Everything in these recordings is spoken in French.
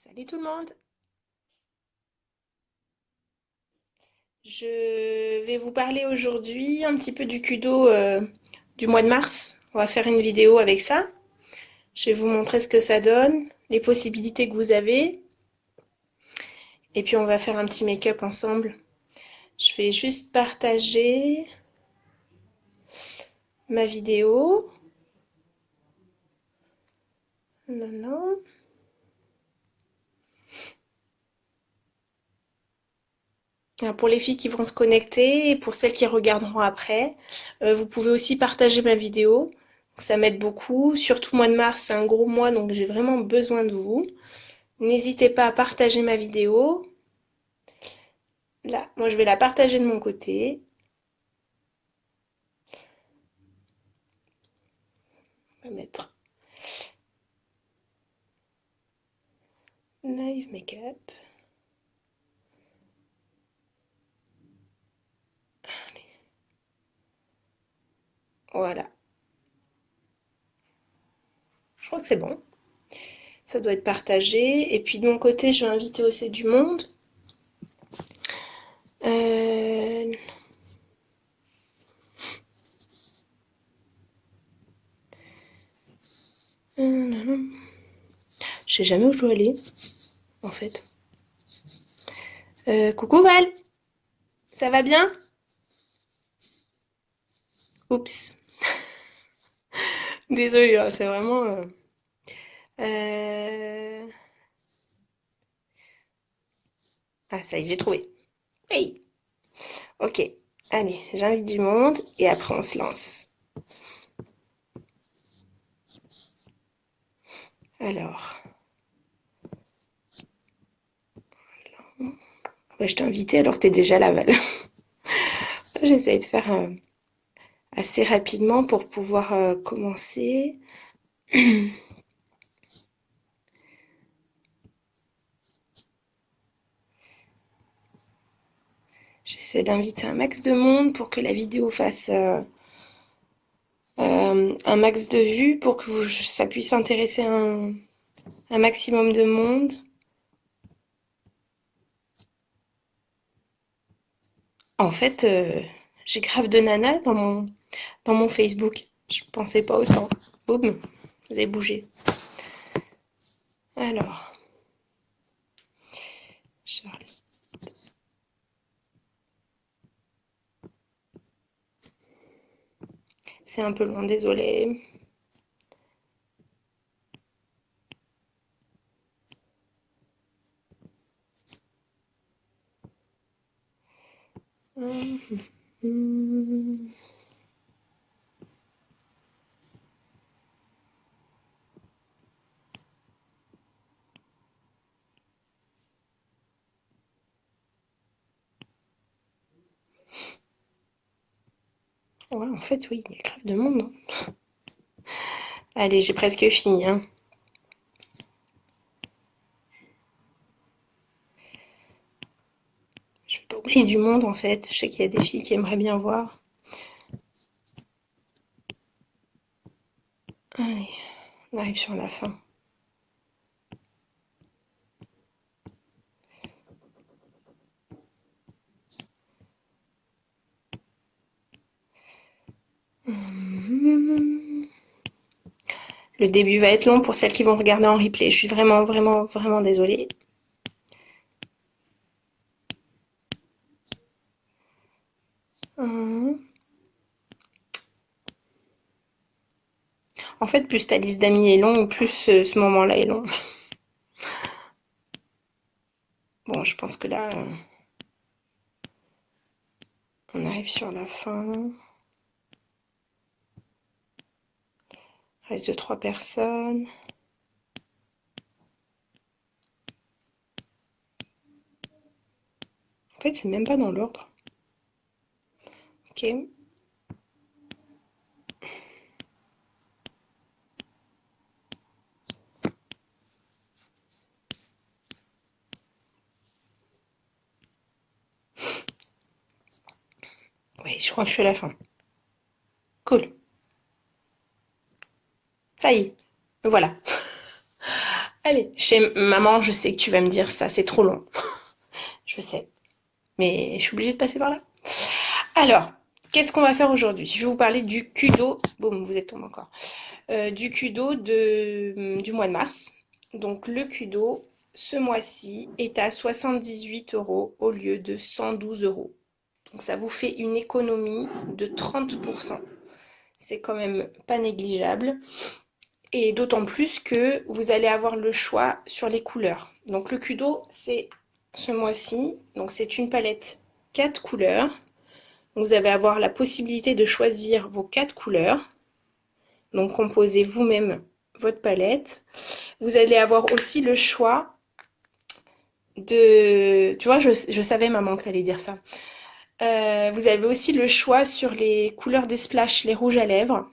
Salut tout le monde! Je vais vous parler aujourd'hui un petit peu du Kudo du mois de mars. On va faire une vidéo avec ça. Je vais vous montrer ce que ça donne, les possibilités que vous avez. Et puis on va faire un petit make-up ensemble. Je vais juste partager ma vidéo. Non, non. Alors, pour les filles qui vont se connecter et pour celles qui regarderont après, vous pouvez aussi partager ma vidéo. Ça m'aide beaucoup. Surtout mois de mars, c'est un gros mois, donc j'ai vraiment besoin de vous. N'hésitez pas à partager ma vidéo. Là, moi je vais la partager de mon côté. On va mettre live make-up. Voilà. Je crois que c'est bon. Ça doit être partagé. Et puis de mon côté, je vais inviter aussi du monde. Euh... Je sais jamais où je dois aller, en fait. Coucou Val, ça va bien? Oups, désolée, hein, c'est vraiment... euh, Ah, ça y est, j'ai trouvé. Oui, ok. Allez, j'invite du monde et après on se lance. Alors, ouais, je t'ai invité alors que t'es déjà là, Val. J'essaye de faire assez rapidement pour pouvoir commencer. J'essaie d'inviter un max de monde pour que la vidéo fasse un max de vues, pour que ça puisse intéresser un maximum de monde. En fait, j'ai grave de nanas dans mon Facebook. Je pensais pas autant. Boum, vous avez bougé. Alors, Charlie. C'est un peu long, désolé. Ouais, en fait, oui, il y a grave de monde, hein. Allez, j'ai presque fini, hein. Je vais pas oublier du monde, en fait. Je sais qu'il y a des filles qui aimeraient bien voir. Allez, on arrive sur la fin. Le début va être long pour celles qui vont regarder en replay. Je suis vraiment, vraiment, vraiment désolée. En fait, plus ta liste d'amis est longue, plus ce moment-là est long. Bon, je pense que là, on arrive sur la fin. Reste de 3 personnes. En fait, c'est même pas dans l'ordre. Ok. Oui, je crois que je suis à la fin. Cool. Ça y est. Voilà. Allez, chez maman, je sais que tu vas me dire ça, c'est trop long. Je sais, mais je suis obligée de passer par là. Alors, qu'est-ce qu'on va faire aujourd'hui? Je vais vous parler du Kudo. Boum, vous êtes tombé encore. Du Kudo du mois de mars. Donc, le Kudo, ce mois-ci, est à 78 € au lieu de 112 €. Donc, ça vous fait une économie de 30%. C'est quand même pas négligeable. Et d'autant plus que vous allez avoir le choix sur les couleurs. Donc, le Kudo, c'est ce mois-ci. Donc, c'est une palette 4 couleurs. Vous allez avoir la possibilité de choisir vos 4 couleurs. Donc, composez vous-même votre palette. Vous allez avoir aussi le choix de... Tu vois, je savais, maman, que tu allais dire ça. Vous avez aussi le choix sur les couleurs des splashes, les rouges à lèvres.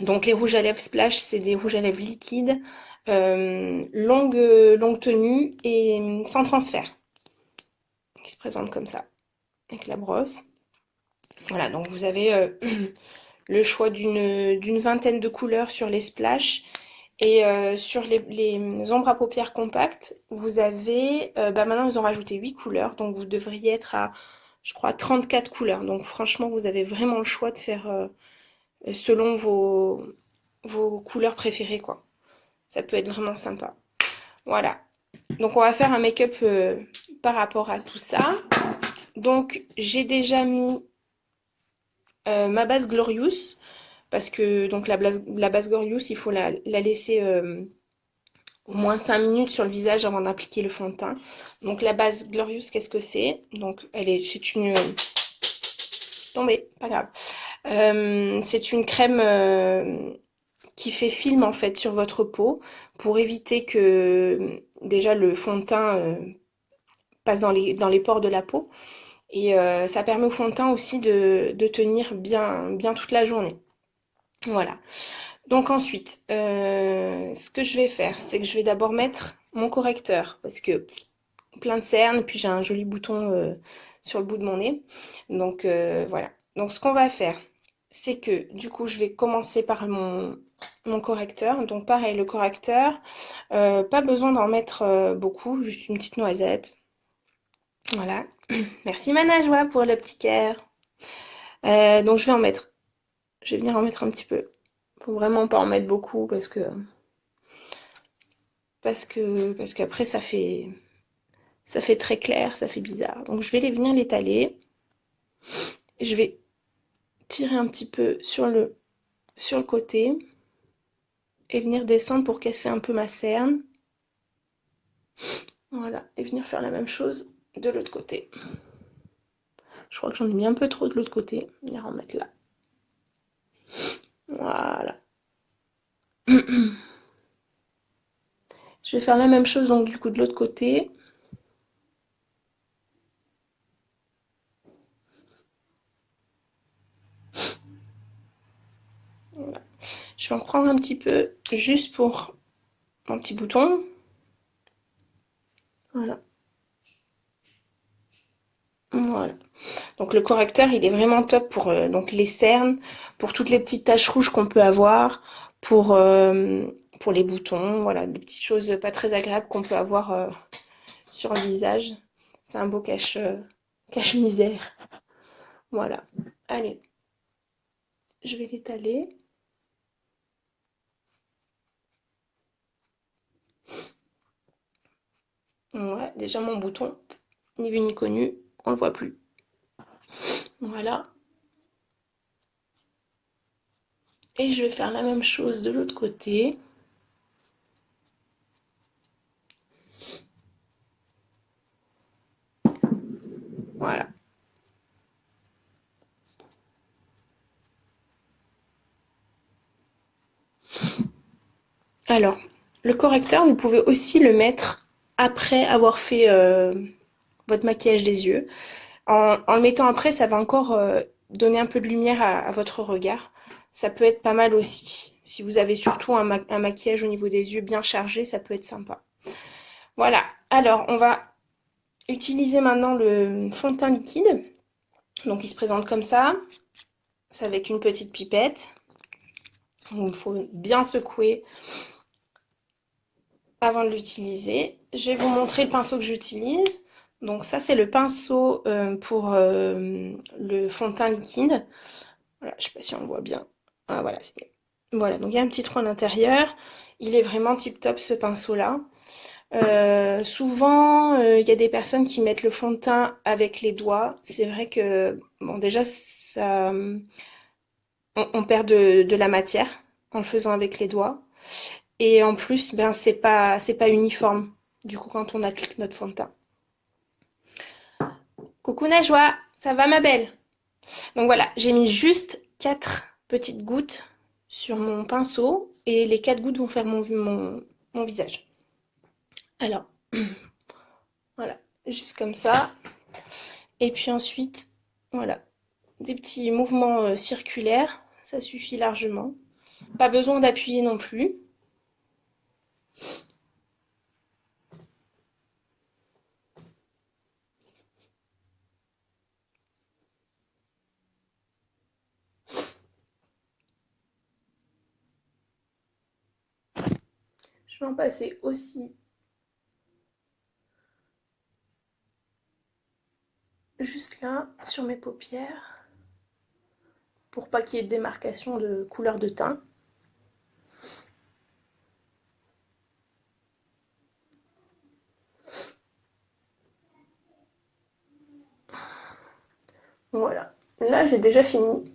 Donc, les rouges à lèvres splash, c'est des rouges à lèvres liquides, longue tenue et sans transfert. Qui se présentent comme ça, avec la brosse. Voilà, donc vous avez le choix d'une vingtaine de couleurs sur les splashes. Et sur les ombres à paupières compactes, vous avez, maintenant ils ont rajouté 8 couleurs, donc vous devriez être à, je crois, 34 couleurs. Donc franchement, vous avez vraiment le choix de faire selon vos couleurs préférées, quoi. Ça peut être vraiment sympa. Voilà. Donc on va faire un make-up par rapport à tout ça. Donc j'ai déjà mis ma base Glorious, parce que donc la base Glorious, il faut la laisser au moins 5 minutes sur le visage avant d'appliquer le fond de teint. Donc la base Glorious, qu'est-ce que c'est? Donc c'est une... Tombée, pas grave. C'est une crème qui fait film en fait sur votre peau pour éviter que déjà le fond de teint passe dans les pores de la peau. Et ça permet au fond de teint aussi de tenir bien toute la journée. Voilà. Donc ensuite, ce que je vais faire, c'est que je vais d'abord mettre mon correcteur parce que plein de cernes, et puis j'ai un joli bouton sur le bout de mon nez. Donc voilà. Donc ce qu'on va faire, c'est que du coup, je vais commencer par mon correcteur. Donc pareil, le correcteur, pas besoin d'en mettre beaucoup, juste une petite noisette. Voilà. Merci ma Najwa pour le petit cœur. Donc je vais venir en mettre un petit peu. Faut vraiment pas en mettre beaucoup parce qu'après ça fait très clair, ça fait bizarre. Donc je vais venir l'étaler. Je vais tirer un petit peu sur le côté et venir descendre pour casser un peu ma cerne. Voilà, et venir faire la même chose de l'autre côté. Je crois que j'en ai mis un peu trop de l'autre côté. Venir en mettre là. Voilà. Je vais faire la même chose donc du coup de l'autre côté. Voilà. Je vais en prendre un petit peu juste pour mon petit bouton. Voilà. Voilà. Donc le correcteur, il est vraiment top pour donc les cernes, pour toutes les petites taches rouges qu'on peut avoir, pour les boutons, voilà, des petites choses pas très agréables qu'on peut avoir sur le visage. C'est un beau cache-misère. Voilà. Allez, je vais l'étaler. Ouais, déjà mon bouton, ni vu ni connu, on le voit plus. Voilà. Et je vais faire la même chose de l'autre côté. Voilà. Alors, le correcteur, vous pouvez aussi le mettre après avoir fait votre maquillage des yeux. En le mettant après, ça va encore donner un peu de lumière à votre regard. Ça peut être pas mal aussi. Si vous avez surtout un maquillage au niveau des yeux bien chargé, ça peut être sympa. Voilà. Alors, on va utiliser maintenant le fond de teint liquide. Donc, il se présente comme ça. C'est avec une petite pipette. Il faut bien secouer avant de l'utiliser, je vais vous montrer le pinceau que j'utilise. Donc ça, c'est le pinceau pour le fond de teint liquide. Voilà, je sais pas si on le voit bien. Ah voilà, c'est mieux. Voilà, donc il y a un petit trou à l'intérieur. Il est vraiment tip top ce pinceau-là. Souvent, il y a des personnes qui mettent le fond de teint avec les doigts. C'est vrai que, bon, déjà, ça, on perd de la matière en le faisant avec les doigts. Et en plus, ben, c'est pas uniforme, du coup, quand on applique notre fond de teint. Coucou Najwa, ça va ma belle? Donc voilà, j'ai mis juste 4 petites gouttes sur mon pinceau et les 4 gouttes vont faire mon visage. Alors, voilà, juste comme ça. Et puis ensuite, voilà, des petits mouvements circulaires, ça suffit largement. Pas besoin d'appuyer non plus. Je vais en passer aussi juste là, sur mes paupières, pour pas qu'il y ait de démarcation de couleur de teint. Voilà, là j'ai déjà fini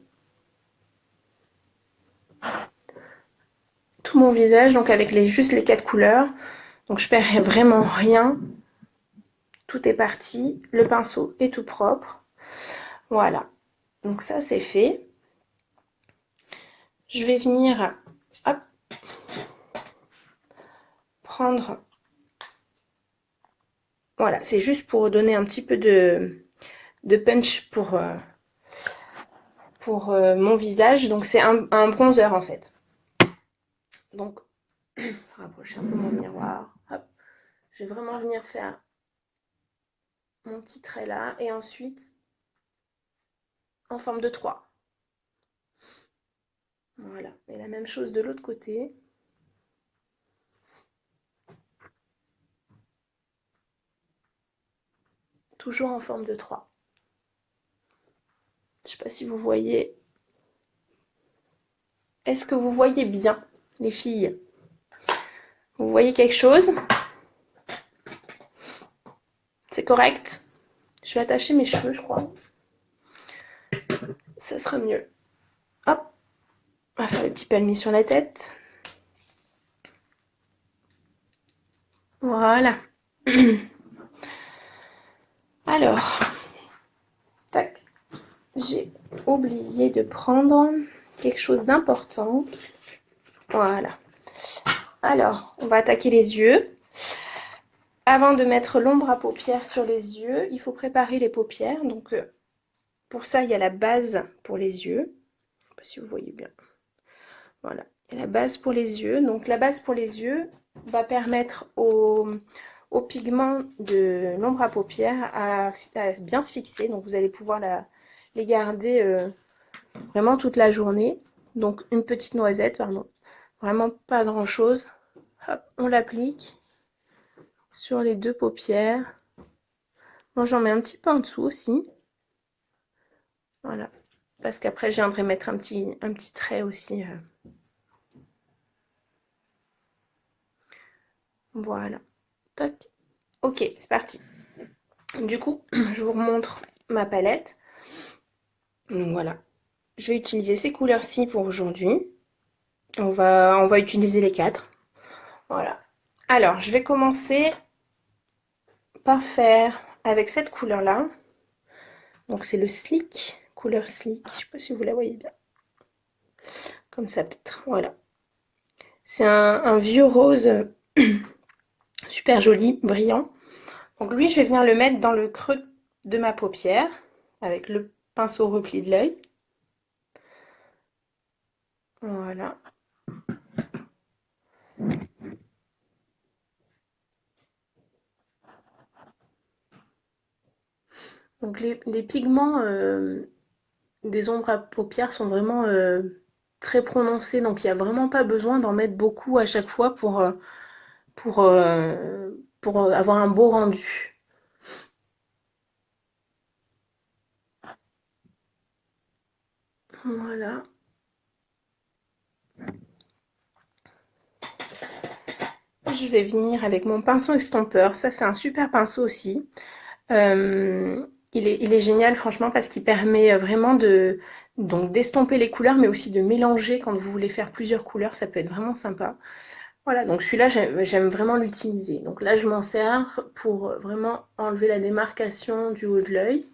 tout mon visage, donc avec juste les 4 couleurs. Donc je perds vraiment rien. Tout est parti, le pinceau est tout propre. Voilà, donc ça c'est fait. Je vais venir hop, prendre. Voilà, c'est juste pour donner un petit peu de punch pour mon visage. Donc c'est un bronzer en fait. Donc, rapprocher un peu mon miroir. Hop. Je vais vraiment venir faire mon petit trait là. Et ensuite, en forme de 3. Voilà. Et la même chose de l'autre côté. Toujours en forme de 3. Je ne sais pas si vous voyez. Est-ce que vous voyez bien, les filles? Vous voyez quelque chose? C'est correct? Je vais attacher mes cheveux, je crois. Ça sera mieux. Hop. On va faire le petit palmier sur la tête. Voilà. Alors, tac. J'ai oublié de prendre quelque chose d'important. Voilà. Alors, on va attaquer les yeux. Avant de mettre l'ombre à paupières sur les yeux, il faut préparer les paupières. Donc, pour ça, il y a la base pour les yeux. Je ne sais pas si vous voyez bien. Voilà. Il y a la base pour les yeux. Donc, la base pour les yeux va permettre au pigment de l'ombre à paupières à bien se fixer. Donc, vous allez pouvoir les garder vraiment toute la journée. Donc, une petite noisette, pardon. Vraiment pas grand-chose. Hop, on l'applique sur les 2 paupières. Moi, j'en mets un petit peu en dessous aussi. Voilà. Parce qu'après, je viendrai mettre un petit trait aussi. Voilà. Tac. Ok, c'est parti. Du coup, je vous remontre ma palette. Donc voilà. Je vais utiliser ces couleurs-ci pour aujourd'hui. On va utiliser les 4. Voilà. Alors, je vais commencer par faire avec cette couleur-là. Donc c'est le Slick, couleur Slick. Je ne sais pas si vous la voyez bien. Comme ça peut-être. Voilà. C'est un vieux rose super joli, brillant. Donc lui, je vais venir le mettre dans le creux de ma paupière avec le pinceau repli de l'œil. Voilà. Donc les pigments des ombres à paupières sont vraiment très prononcés, donc il n'y a vraiment pas besoin d'en mettre beaucoup à chaque fois pour avoir un beau rendu. Voilà. Je vais venir avec mon pinceau estompeur. Ça, c'est un super pinceau aussi. Il est génial, franchement, parce qu'il permet vraiment donc d'estomper les couleurs, mais aussi de mélanger quand vous voulez faire plusieurs couleurs. Ça peut être vraiment sympa. Voilà, donc celui-là, j'aime vraiment l'utiliser. Donc là, je m'en sers pour vraiment enlever la démarcation du haut de l'œil.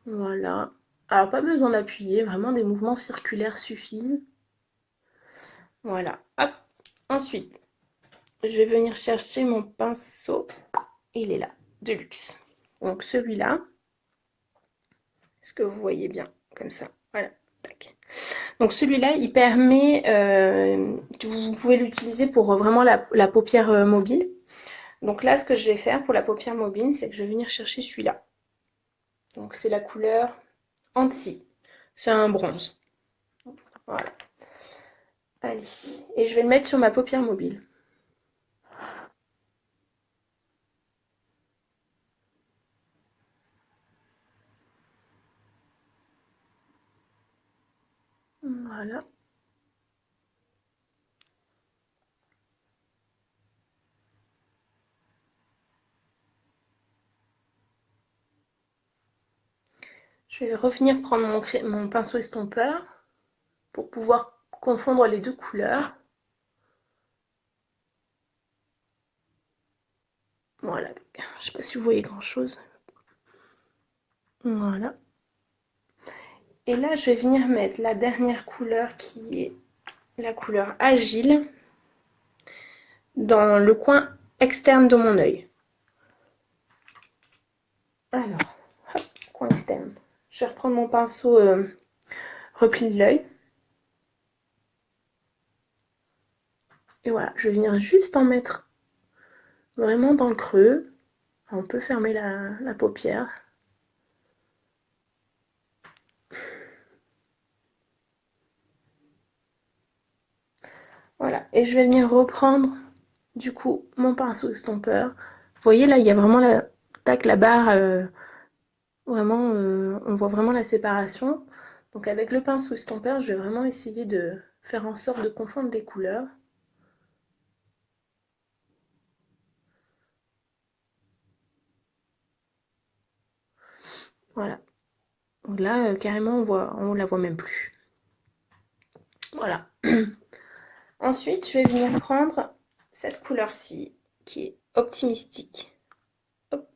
Voilà. Alors, pas besoin d'appuyer, vraiment des mouvements circulaires suffisent. Voilà. Hop. Ensuite, je vais venir chercher mon pinceau. Il est là, de luxe. Donc celui-là, est-ce que vous voyez bien comme ça? Voilà. Tac. Donc celui-là, il permet, vous pouvez l'utiliser pour vraiment la paupière mobile. Donc là, ce que je vais faire pour la paupière mobile, c'est que je vais venir chercher celui-là. Donc c'est la couleur Anti. C'est un bronze. Voilà. Allez. Et je vais le mettre sur ma paupière mobile. Voilà. Je vais revenir prendre mon pinceau estompeur pour pouvoir confondre les deux couleurs. Voilà. Je ne sais pas si vous voyez grand-chose. Voilà. Et là, je vais venir mettre la dernière couleur qui est la couleur Agile dans le coin externe de mon œil. Alors, hop, coin externe. Je vais reprendre mon pinceau repli de l'œil. Et voilà, je vais venir juste en mettre vraiment dans le creux. On peut fermer la paupière. Voilà, et je vais venir reprendre du coup mon pinceau estompeur. Vous voyez là, il y a vraiment la barre, vraiment, on voit vraiment la séparation. Donc avec le pinceau estompeur, je vais vraiment essayer de faire en sorte de confondre les couleurs. Voilà. Donc là, carrément, on la voit même plus. Voilà. Ensuite, je vais venir prendre cette couleur-ci, qui est optimistique. Hop.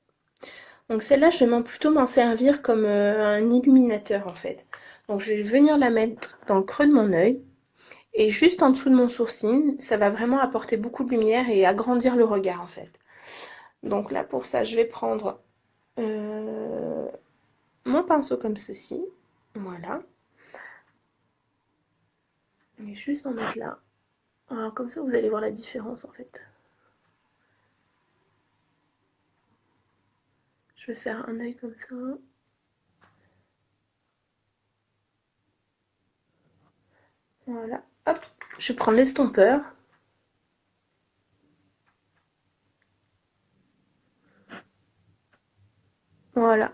Donc celle-là, je vais plutôt m'en servir comme un illuminateur en fait. Donc je vais venir la mettre dans le creux de mon œil et juste en dessous de mon sourcil. Ça va vraiment apporter beaucoup de lumière et agrandir le regard en fait. Donc là, pour ça, je vais prendre mon pinceau comme ceci. Voilà. Et juste en mettre là. Alors comme ça, vous allez voir la différence en fait. Je vais faire un œil comme ça. Voilà. Hop. Je vais prendre l'estompeur. Voilà.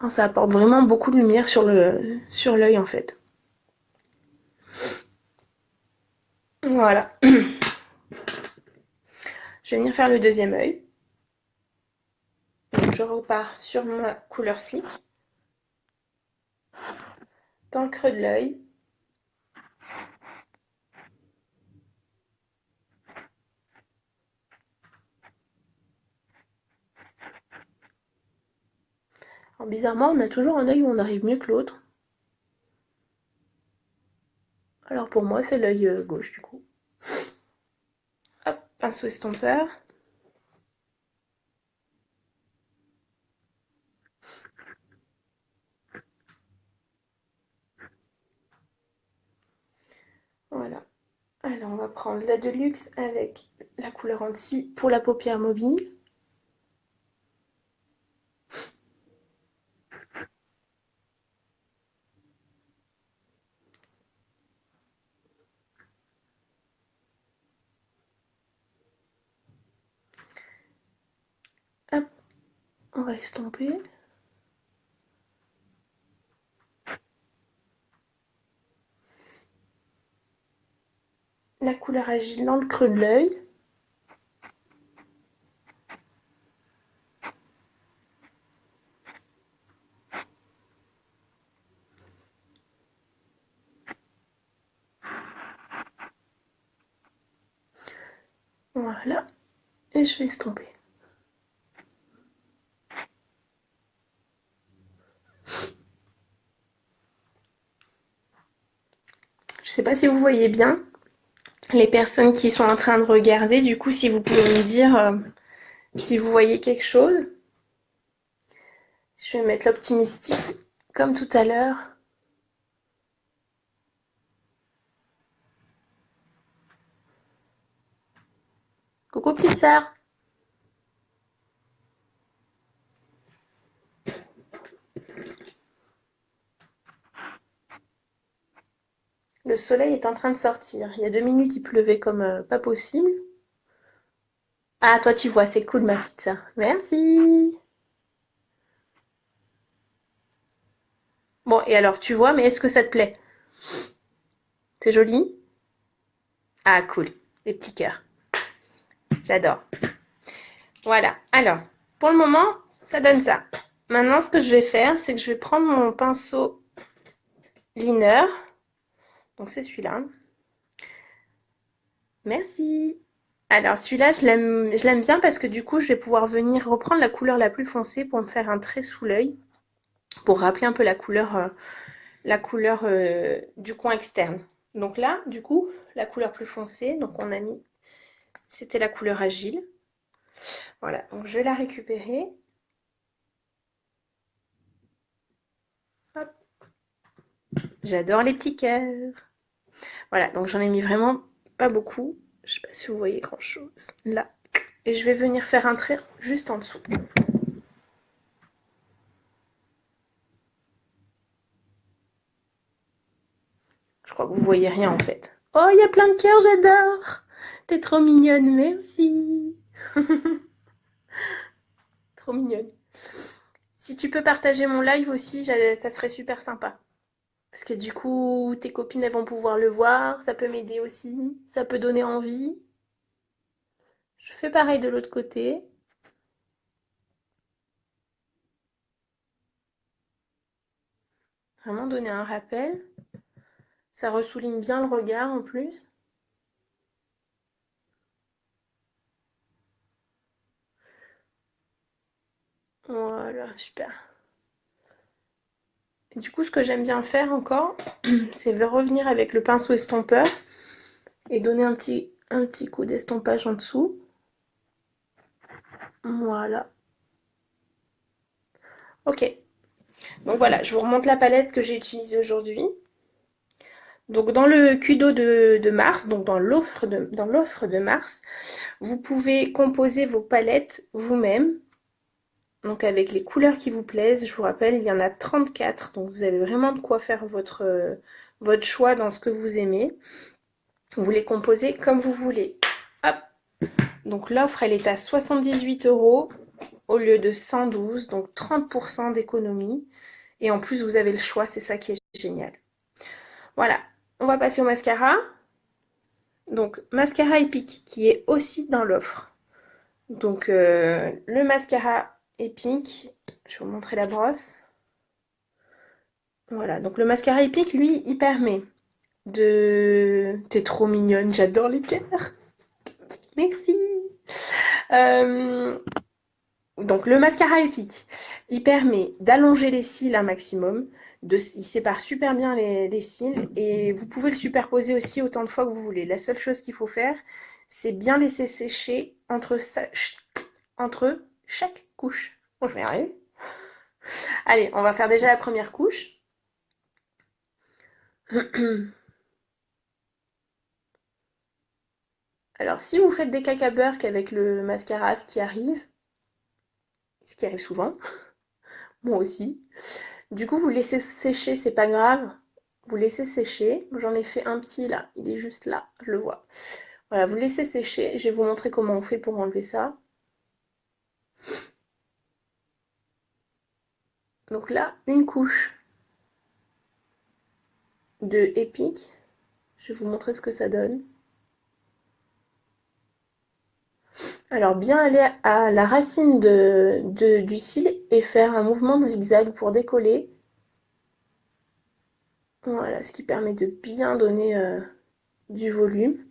Ça apporte vraiment beaucoup de lumière sur l'œil en fait. Voilà. Je vais venir faire le deuxième œil. Donc je repars sur ma couleur Slick. Dans le creux de l'œil. Alors, bizarrement, on a toujours un œil où on arrive mieux que l'autre. Alors pour moi, c'est l'œil gauche du coup. Hop, pinceau estompeur. Voilà. Alors on va prendre la Deluxe avec la couleur Anti pour la paupière mobile. va estomper. La couleur agile dans le creux de l'œil. Voilà. Et je vais estomper. Je sais pas si vous voyez bien les personnes qui sont en train de regarder. Du coup, si vous pouvez me dire si vous voyez quelque chose. Je vais mettre l'optimistique comme tout à l'heure. Coucou petite sœur. Le soleil est en train de sortir. Il y a 2 minutes, il pleuvait comme pas possible. Ah, toi tu vois, c'est cool ma petite sœur. Merci. Bon, et alors tu vois, mais est-ce que ça te plaît? C'est joli? Ah, cool. Les petits cœurs. J'adore. Voilà. Alors, pour le moment, ça donne ça. Maintenant, ce que je vais faire, c'est que je vais prendre mon pinceau liner. Donc, c'est celui-là. Merci. Alors celui-là, je l'aime bien parce que du coup, je vais pouvoir venir reprendre la couleur la plus foncée pour me faire un trait sous l'œil, pour rappeler un peu la couleur du coin externe. Donc là, du coup, la couleur plus foncée, donc on a mis, c'était la couleur agile. Voilà, donc je vais la récupérer. Hop. J'adore les petits cœurs. Voilà, donc j'en ai mis vraiment pas beaucoup. Je sais pas si vous voyez grand-chose là. Et je vais venir faire un trait juste en dessous. Je crois que vous voyez rien en fait. Oh, il y a plein de cœurs, j'adore. T'es trop mignonne, merci. Trop mignonne. Si tu peux partager mon live aussi, ça serait super sympa. Parce que du coup, tes copines, elles vont pouvoir le voir. Ça peut m'aider aussi. Ça peut donner envie. Je fais pareil de l'autre côté. Vraiment donner un rappel. Ça ressouligne bien le regard en plus. Voilà, super. Et du coup, ce que j'aime bien faire encore, c'est revenir avec le pinceau estompeur et donner un petit coup d'estompage en dessous. Voilà. Ok. Donc voilà, je vous remonte la palette que j'ai utilisée aujourd'hui. Donc dans le Kudo de mars, donc dans l'offre de mars, vous pouvez composer vos palettes vous-même. Donc avec les couleurs qui vous plaisent. Je vous rappelle, il y en a 34. Donc vous avez vraiment de quoi faire votre choix dans ce que vous aimez. Vous les composez comme vous voulez. Hop. Donc l'offre, elle est à 78 € au lieu de 112, donc 30% d'économie. Et en plus, vous avez le choix, c'est ça qui est génial. Voilà, on va passer au mascara. Donc, mascara Epic qui est aussi dans l'offre. Donc, le mascara Epic, je vais vous montrer la brosse. Voilà, donc le mascara Epic, lui, il permet de... T'es trop mignonne, j'adore les cœurs. Merci. Euh, Donc le mascara Epic, il permet d'allonger les cils un maximum, il sépare super bien les cils et vous pouvez le superposer aussi autant de fois que vous voulez. La seule chose qu'il faut faire, c'est bien laisser sécher entre chaque couche. Bon, je vais y arriver. Allez, on va faire déjà la première couche. Alors si vous faites des caca-burk avec le mascara, ce qui arrive souvent, moi aussi, du coup, vous laissez sécher, c'est pas grave. Vous laissez sécher. J'en ai fait un petit là, il est juste là, je le vois. Voilà, vous laissez sécher. Je vais vous montrer comment on fait pour enlever ça. Donc là, une couche de Epic. Je vais vous montrer ce que ça donne. Alors bien aller à la racine du cil et faire un mouvement de zigzag pour décoller. Voilà, ce qui permet de bien donner du volume.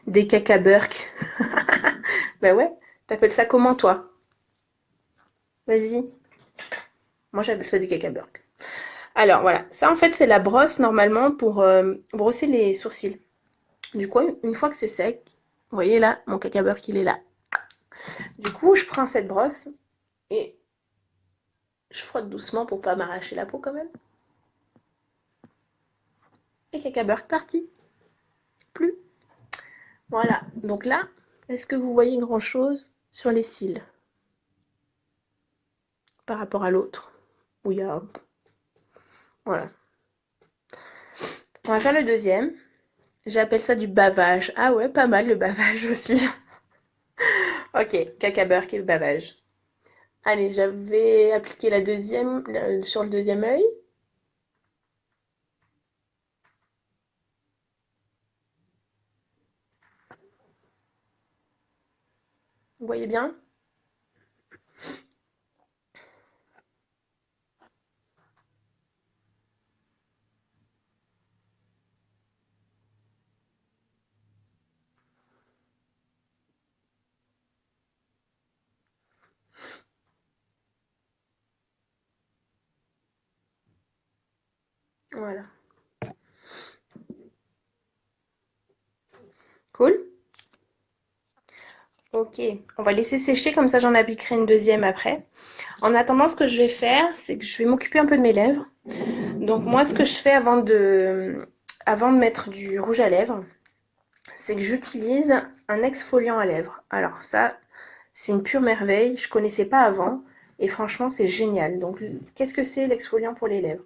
Des cacaburks. Bah ouais, t'appelles ça comment toi? Vas-y. Moi j'appelle ça des cacaburks. Alors voilà, ça en fait c'est la brosse normalement pour brosser les sourcils. Du coup, une fois que c'est sec, vous voyez là, mon cacaburk il est là. Du coup, je prends cette brosse et je frotte doucement pour pas m'arracher la peau quand même. Et cacaburk parti. Plus. Voilà. Donc là, est-ce que vous voyez grand chose sur les cils par rapport à l'autre? Où il y a. Voilà. On va faire le deuxième. J'appelle ça du bavage. Ah ouais, pas mal le bavage aussi. Ok, cacaburk et le bavage. Allez, j'avais appliqué la deuxième sur le deuxième œil. Vous voyez bien? Voilà. Cool. Ok, on va laisser sécher, comme ça j'en appliquerai une deuxième après. En attendant, ce que je vais faire, c'est que je vais m'occuper un peu de mes lèvres. Donc moi, ce que je fais avant de mettre du rouge à lèvres, c'est que j'utilise un exfoliant à lèvres. Alors ça, c'est une pure merveille, je ne connaissais pas avant, et franchement, c'est génial. Donc qu'est-ce que c'est l'exfoliant pour les lèvres?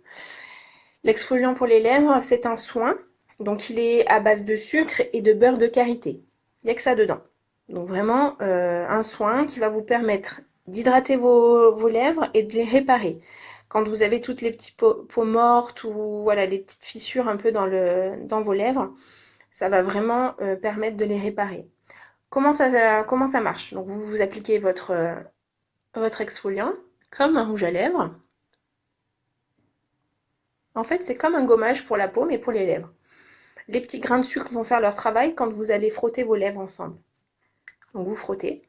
L'exfoliant pour les lèvres, c'est un soin. Donc il est à base de sucre et de beurre de karité. Il n'y a que ça dedans. Donc vraiment un soin qui va vous permettre d'hydrater vos lèvres et de les réparer. Quand vous avez toutes les petites peaux mortes ou voilà les petites fissures un peu dans vos lèvres, ça va vraiment permettre de les réparer. Comment ça marche? Donc vous appliquez votre exfoliant comme un rouge à lèvres. En fait, c'est comme un gommage pour la peau, mais pour les lèvres. Les petits grains de sucre vont faire leur travail quand vous allez frotter vos lèvres ensemble. Donc vous frottez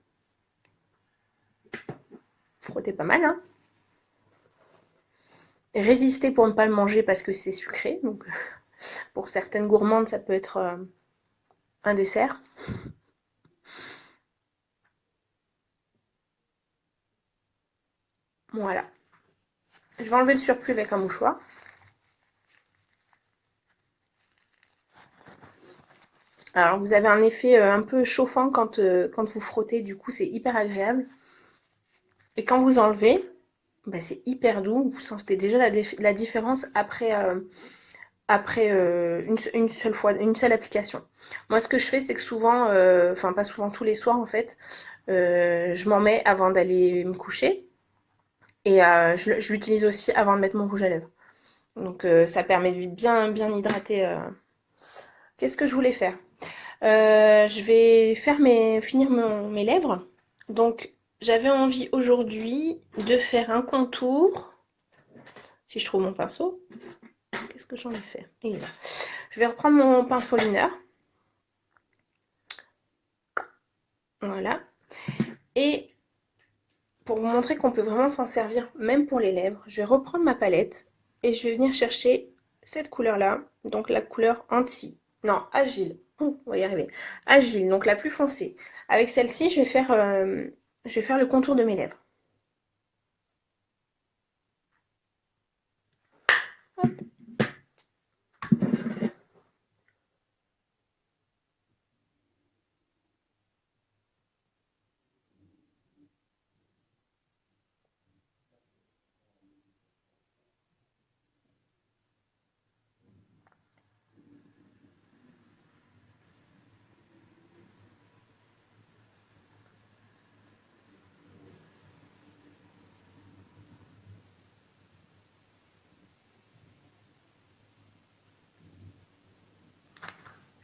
pas mal, hein. Résistez pour ne pas le manger parce que c'est sucré. Donc pour certaines gourmandes, ça peut être un dessert. Voilà. Je vais enlever le surplus avec un mouchoir. Alors vous avez un effet un peu chauffant quand vous frottez, du coup c'est hyper agréable. Et quand vous enlevez, bah, c'est hyper doux. Vous sentez déjà la différence après une seule fois, une seule application. Moi, ce que je fais, c'est que souvent, enfin pas souvent, tous les soirs en fait, je m'en mets avant d'aller me coucher et je l'utilise aussi avant de mettre mon rouge à lèvres. Donc ça permet de bien hydrater. Qu'est-ce que je voulais faire? Je vais finir mes lèvres. Donc j'avais envie aujourd'hui de faire un contour. Si je trouve mon pinceau, qu'est-ce que j'en ai fait? Il est là. Je vais reprendre mon pinceau lunaire. Voilà. Et pour vous montrer qu'on peut vraiment s'en servir même pour les lèvres, je vais reprendre ma palette et je vais venir chercher cette couleur-là, donc la couleur anti. Non, agile. On va y arriver. Agile, donc la plus foncée. Avec celle-ci, je vais faire le contour de mes lèvres. Hop.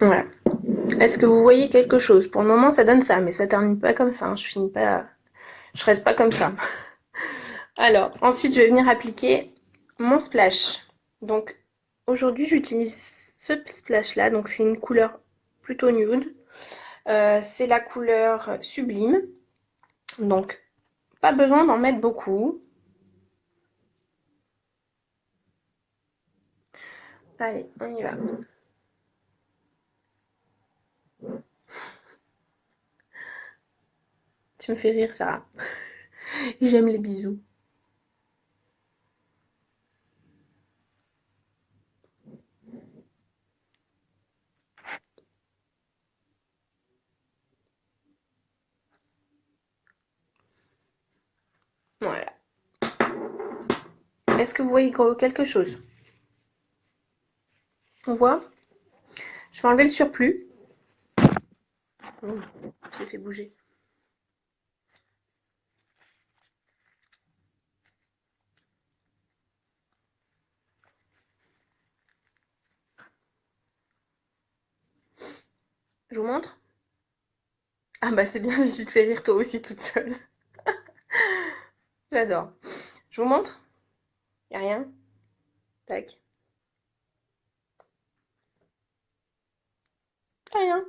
Voilà. Est-ce que vous voyez quelque chose? Pour le moment, ça donne ça, mais ça termine pas comme ça, hein. Je finis pas, je reste pas comme ça. Alors, ensuite, je vais venir appliquer mon splash. Donc, aujourd'hui, j'utilise ce splash-là. Donc, c'est une couleur plutôt nude. C'est la couleur Sublime. Donc, pas besoin d'en mettre beaucoup. Allez, on y va. Tu me fais rire, Sarah. J'aime les bisous. Voilà. Est-ce que vous voyez quelque chose? On voit? Je vais enlever le surplus. J'ai fait bouger. Je vous montre? Ah bah c'est bien si tu te fais rire toi aussi toute seule. J'adore. Je vous montre? Y'a rien? Tac. Rien.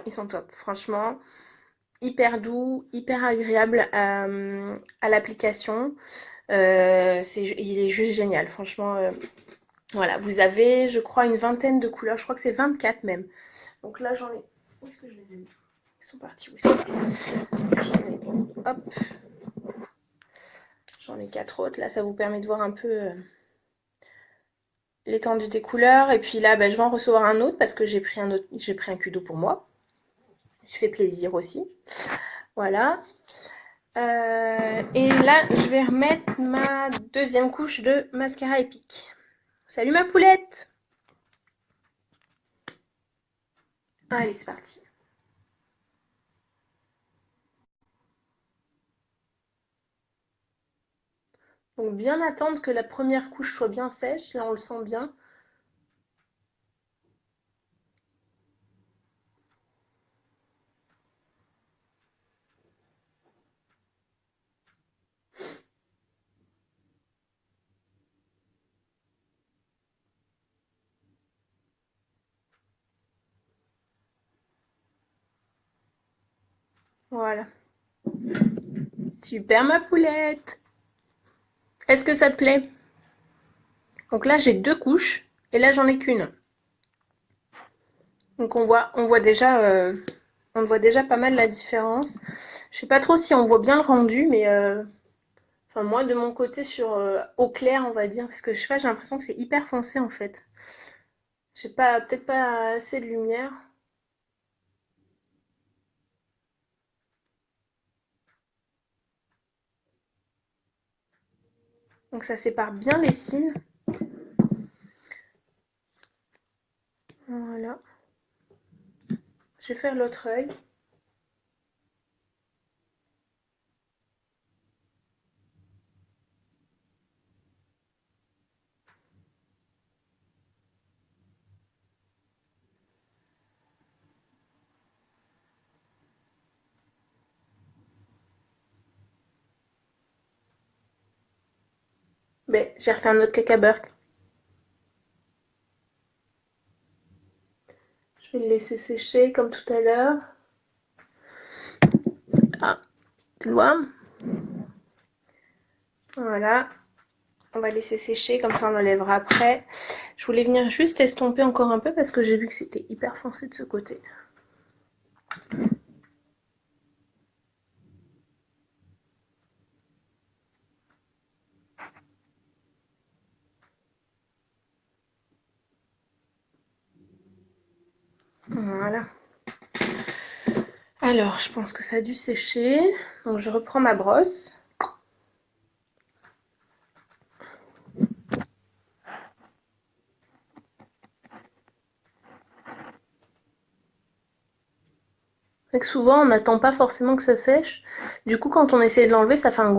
Ils sont top, franchement. Hyper doux, hyper agréable à l'application. Il est juste génial, franchement. Voilà, vous avez, je crois, une vingtaine de couleurs. Je crois que c'est 24 même. Donc là, j'en ai. Où est-ce que je les ai mis? Ils sont partis, où ils sont partis? J'en ai. Hop. J'en ai 4 autres. Là, ça vous permet de voir un peu l'étendue des couleurs. Et puis là, bah, je vais en recevoir un autre parce que j'ai pris un Kudo pour moi. Je fais plaisir aussi. Voilà. Et là, je vais remettre ma deuxième couche de mascara épique. Salut ma poulette! Allez, c'est parti. Donc bien attendre que la première couche soit bien sèche. Là, on le sent bien. Voilà. Super ma poulette! Est-ce que ça te plaît? Donc là, j'ai deux couches et là, j'en ai qu'une. Donc on voit déjà pas mal la différence. Je sais pas trop si on voit bien le rendu, mais enfin moi de mon côté sur au clair, on va dire, parce que je sais pas, j'ai l'impression que c'est hyper foncé en fait. J'ai pas, peut-être pas assez de lumière. Donc ça sépare bien les cils. Voilà. Je vais faire l'autre œil. Ben, j'ai refait un autre cacaburk. Je vais le laisser sécher comme tout à l'heure. Ah, tu vois? Voilà. On va laisser sécher, comme ça on enlèvera après. Je voulais venir juste estomper encore un peu parce que j'ai vu que c'était hyper foncé de ce côté. Voilà. Alors, je pense que ça a dû sécher. Donc, je reprends ma brosse. Et que souvent, on n'attend pas forcément que ça sèche. Du coup, quand on essaie de l'enlever, ça fait une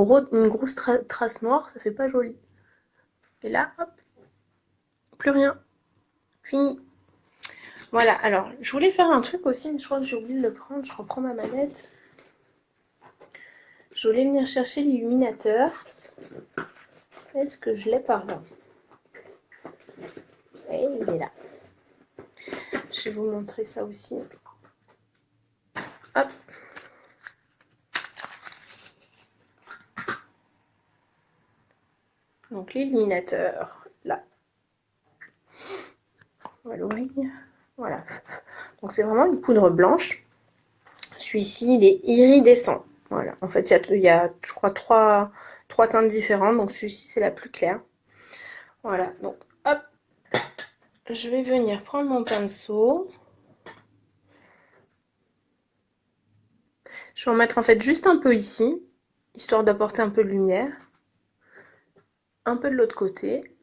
grosse trace noire. Ça fait pas joli. Et là, hop, plus rien. Fini. Voilà, alors je voulais faire un truc aussi, mais je crois que j'ai oublié de le prendre. Je reprends ma mallette. Je voulais venir chercher l'illuminateur. Est-ce que je l'ai par là? Et il est là. Je vais vous montrer ça aussi. Hop. Donc l'illuminateur, là. On va l'ouvrir. Voilà. Donc c'est vraiment une poudre blanche. Celui-ci, il est iridescent. Voilà. En fait, il y a je crois, trois teintes différentes. Donc celui-ci, c'est la plus claire. Voilà. Donc, hop. Je vais venir prendre mon pinceau. Je vais en mettre en fait juste un peu ici, histoire d'apporter un peu de lumière. Un peu de l'autre côté.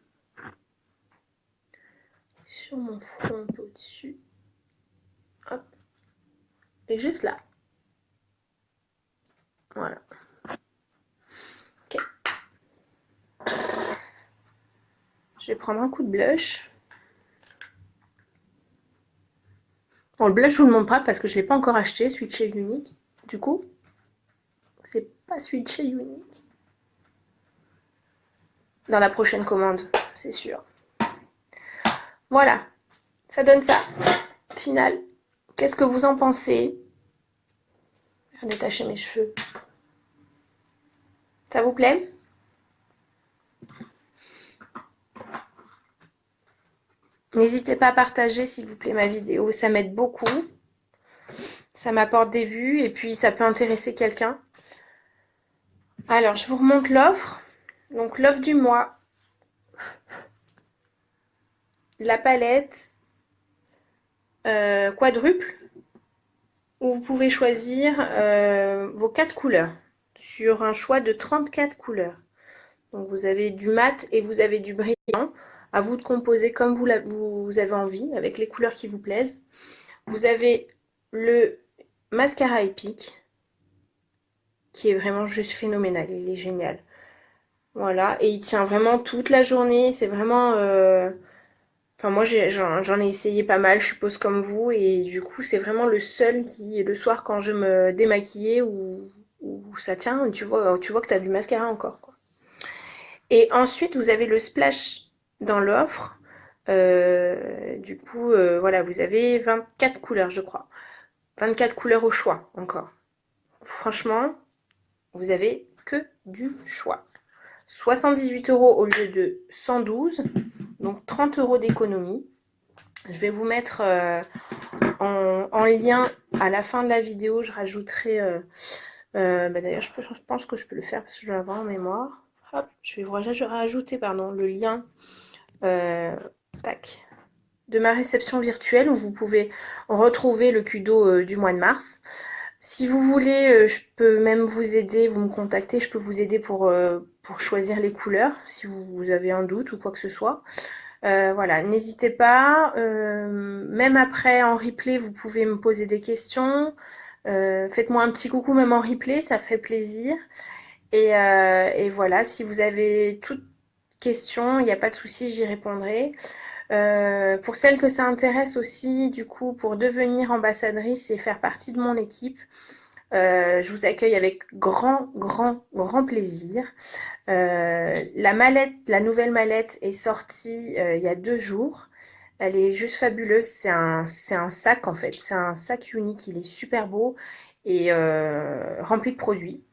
Sur mon front un peu au-dessus. Hop. Et juste là. Voilà. Ok. Je vais prendre un coup de blush. Bon, le blush, je vous le montre pas parce que je ne l'ai pas encore acheté, celui de chez Unique. Du coup, c'est pas celui de chez Unique. Dans la prochaine commande, c'est sûr. Voilà, ça donne ça. Final. Qu'est-ce que vous en pensez? Je vais détacher mes cheveux. Ça vous plaît? N'hésitez pas à partager, s'il vous plaît, ma vidéo. Ça m'aide beaucoup. Ça m'apporte des vues et puis ça peut intéresser quelqu'un. Alors, je vous remonte l'offre. Donc, l'offre du mois. La palette quadruple où vous pouvez choisir vos 4 couleurs sur un choix de 34 couleurs. Donc, vous avez du mat et vous avez du brillant. À vous de composer comme vous avez envie, avec les couleurs qui vous plaisent. Vous avez le mascara épique, qui est vraiment juste phénoménal. Il est génial. Voilà, et il tient vraiment toute la journée. C'est vraiment... Enfin, moi, j'en ai essayé pas mal, je suppose, comme vous. Et du coup, c'est vraiment le seul qui, le soir, quand je me démaquillais, où ça tient, tu vois que tu as du mascara encore, quoi. Et ensuite, vous avez le splash dans l'offre. Du coup, voilà, vous avez 24 couleurs, je crois. 24 couleurs au choix, encore. Franchement, vous avez que du choix. 78 € au lieu de 112, donc 30 € d'économie. Je vais vous mettre en lien à la fin de la vidéo. Je rajouterai... d'ailleurs, je pense que je peux le faire parce que je dois l'avoir en mémoire. Hop, je vais rajouter le lien tac, de ma réception virtuelle où vous pouvez retrouver le Kudo du mois de mars. Si vous voulez, je peux même vous aider, vous me contactez, je peux vous aider pour choisir les couleurs, si vous avez un doute ou quoi que ce soit. Voilà, n'hésitez pas. Même après, en replay, vous pouvez me poser des questions. Faites-moi un petit coucou même en replay, ça ferait plaisir. Et voilà, si vous avez toute question, il n'y a pas de souci, j'y répondrai. Pour celles que ça intéresse aussi, du coup, pour devenir ambassadrice et faire partie de mon équipe, je vous accueille avec grand, grand, grand plaisir. La nouvelle mallette est sortie il y a 2 jours. Elle est juste fabuleuse. C'est un sac en fait. C'est un sac unique. Il est super beau et rempli de produits.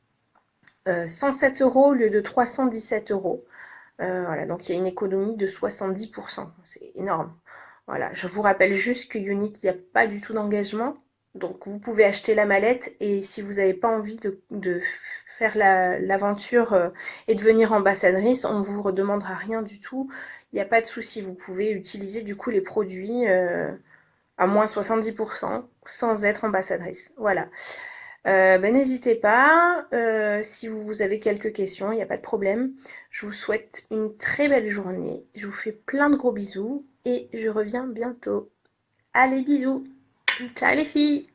107 € au lieu de 317 €. Voilà, donc il y a une économie de 70%. C'est énorme. Voilà, je vous rappelle juste que Unique, il n'y a pas du tout d'engagement. Donc vous pouvez acheter la mallette et si vous n'avez pas envie de faire l'aventure et devenir ambassadrice, on ne vous redemandera rien du tout. Il n'y a pas de souci, vous pouvez utiliser du coup les produits à moins 70% sans être ambassadrice. Voilà. N'hésitez pas, si vous avez quelques questions, il n'y a pas de problème. Je vous souhaite une très belle journée. Je vous fais plein de gros bisous et je reviens bientôt. Allez, bisous. Ciao les filles.